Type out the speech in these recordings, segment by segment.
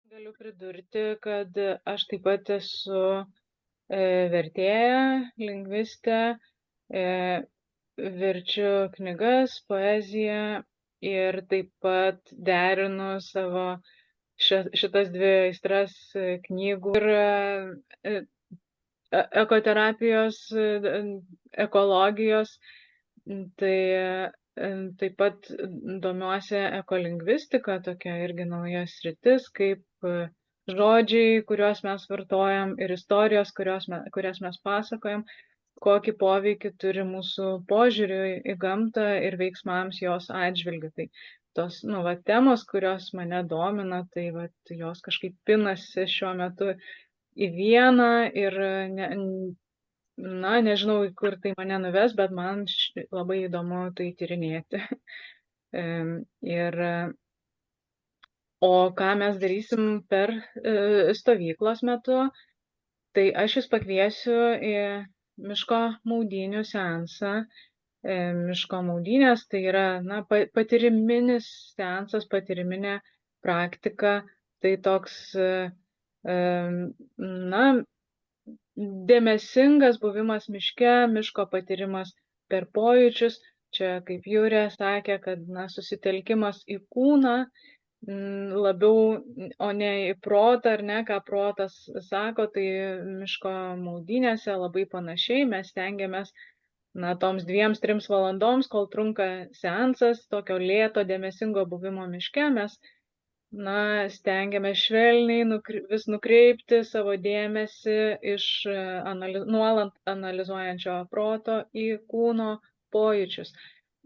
Galiu pridurti, kad aš taip pat esu vertėja, lingvistė, e, verčiu knygas, poeziją ir taip pat derinu savo šitas dvi aistras knygų ir ekoterapijos, ekologijos. Tai taip pat domiuosi ekolingvistika, tokia irgi nauja sritis, kaip žodžiai, kuriuos mes vartojam ir istorijos, kurias mes pasakojam, kokį poveikį turi mūsų požiūriui į gamtą ir veiksmams jos atžvilgiu. Tai tos, temos, kurios mane domina, tai jos kažkaip pinasi šiuo metu į vieną ir nežinau, kur tai mane nuves, bet man labai įdomu tai tyrinėti. Ir o ką mes darysim per stovyklos metu, tai aš jūs pakviesiu į miško maudynių seansą. Miško maudynės tai yra patyriminis seansas, patyriminė praktika. Tai toks dėmesingas buvimas miške, miško patyrimas per pojūčius. Čia, kaip Jūrė sakė, kad susitelkimas į kūną labiau, o ne į protą, ar ne, ką protas sako, tai miško maudynėse labai panašiai. Mes stengiamės toms 2-3 valandoms, kol trunka seansas, tokio lėto dėmesingo buvimo miške, mes stengiamės švelniai vis nukreipti savo dėmesį iš nuolat analizuojančio proto į kūno pojūčius.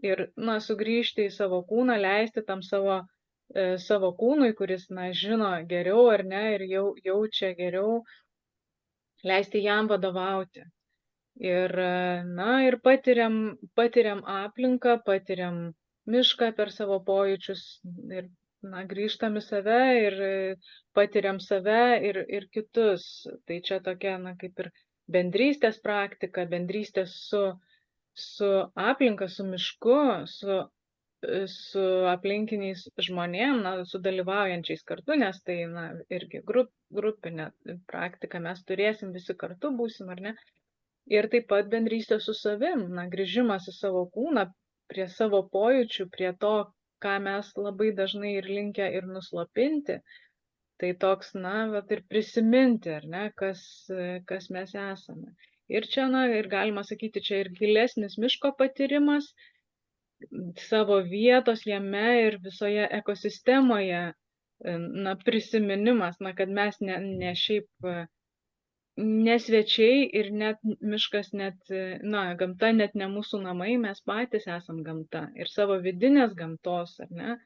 Ir sugrįžti į savo kūną, leisti tam savo kūnui, kuris žino geriau ar ne ir jaučia geriau, leisti jam vadovauti. Ir ir patiriam aplinką, patiriam mišką per savo pojūčius ir grįžtam į save ir patiriam save ir kitus. Tai čia tokia, kaip ir bendrystės praktika, bendrystės su aplinka, su mišku, su aplinkiniais žmonėm, su dalyvaujančiais kartu, nes tai, irgi grupinė praktika, mes turėsim visi kartu, būsim, ar ne? Ir taip pat bendrystė su savim, grįžimas į savo kūną, prie savo pojūčių, prie to, ką mes labai dažnai ir linkę ir nuslopinti. Tai toks, ir prisiminti, ar ne, kas mes esame. Ir čia, ir galima sakyti, čia ir gilesnis miško patyrimas, savo vietos jame ir visoje ekosistemoje, prisiminimas, kad mes ne šiaip ne svečiai ir net miškas, gamta net ne mūsų namai, mes patys esam gamta ir savo vidinės gamtos, ar ne,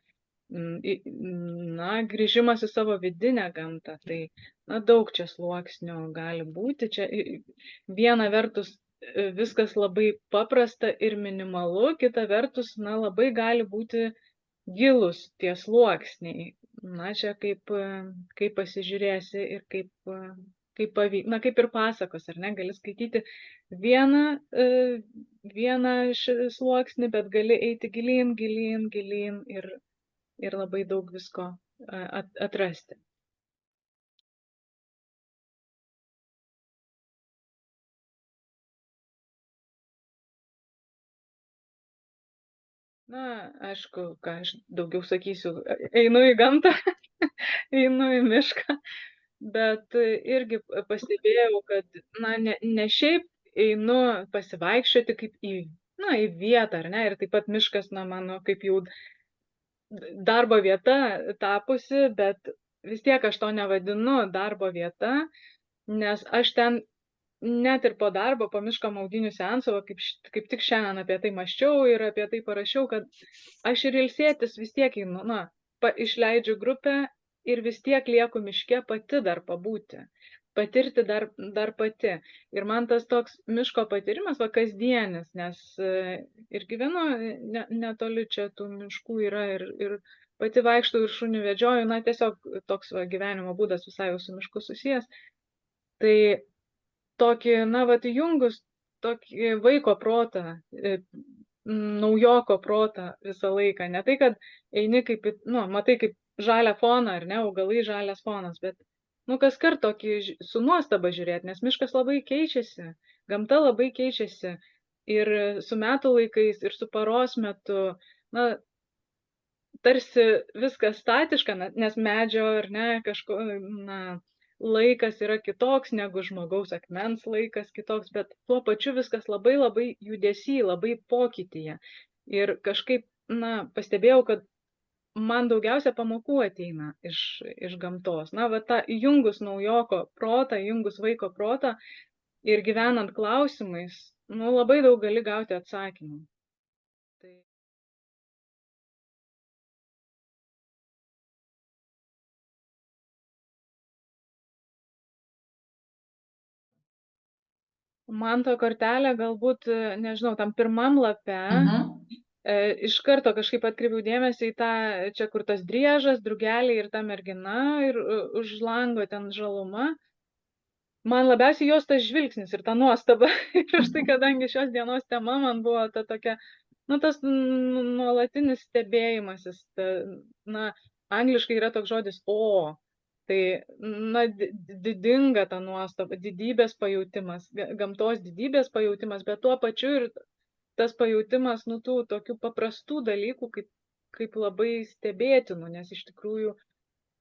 grįžimas į savo vidinę gamtą, tai, daug čia sluoksnių gali būti, čia viena vertus viskas labai paprasta ir minimalu, kita vertus, labai gali būti gilus tie sluoksniai, čia kaip pasižiūrėsi ir kaip ir pasakos, ar ne, gali skaityti vieną sluoksnį, bet gali eiti gilyn ir labai daug visko atrasti. Aišku, ką aš daugiau sakysiu, einu į gamtą, einu į mišką, bet irgi pastebėjau, kad, ne šiaip einu pasivaikščioti kaip į vietą, ar ne, ir taip pat miškas, mano kaip jau darbo vieta tapusi, bet vis tiek aš to nevadinu darbo vieta, nes aš ten net ir po darbo, po miško maudynių seanso, kaip tik šiandien apie tai mąsčiau ir apie tai parašiau, kad aš ir ilsėtis vis tiek einu, išleidžiu grupę ir vis tiek lieku miške pati dar pabūti, patirti dar pati. Ir man tas toks miško patyrimas, kasdienis, nes ir gyvenu netoli čia tų miškų yra ir pati vaikštau ir šunį vedžioju, tiesiog toks gyvenimo būdas visai jau su mišku susijęs. Tai tokį, įjungus tokį vaiko protą, naujoko protą visą laiką. Ne tai, kad eini kaip, matai, kaip žalią foną, ar ne, augalai žalias fonas, bet, nu, kaskart tokį su nuostaba žiūrėt, nes miškas labai keičiasi, gamta labai keičiasi ir su metų laikais, ir su paros metu. Na, tarsi viskas statiška, nes medžio ar ne, na, laikas yra kitoks negu žmogaus akmens laikas kitoks, bet tuo pačiu viskas labai labai judesy, labai pokytyje. Ir kažkaip, na, pastebėjau, kad man daugiausia pamokų ateina iš gamtos. Na, va, tą įjungus naujoko protą, įjungus vaiko protą ir gyvenant klausimais, nu, labai daug gali gauti atsakymų. Tai manto kortelė galbūt, nežinau, tam pirmam lape, Mhm. iš karto kažkaip atkreipiau dėmesį į tą, čia kur tas driežas, drugeliai ir ta mergina ir už lango ten žaluma. Man labiausiai jos tas žvilgsnis ir ta nuostaba. Ir už tai, kadangi šios dienos tema man buvo ta tokia, nu, tas nuolatinis stebėjimasis, na, angliškai yra toks žodis o. Tai, na, didinga ta nuostaba, didybės pajautimas, gamtos didybės pajautimas, bet tuo pačiu ir tas pajautimas, nu, tų tokių paprastų dalykų, kaip labai stebėtinų, nes iš tikrųjų,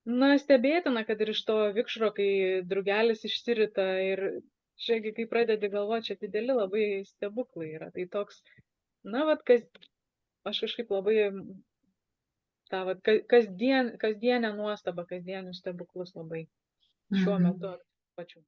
na, stebėtina, kad ir iš to vikšro, kai drugelis išsirita ir čiagi, kai pradedi galvoti, čia dideli labai stebuklai yra. Tai toks, na, vat, aš kažkaip labai tą, vat, kasdienę nuostabą, kasdienius stebuklus labai šiuo Mhm. metu pačiu.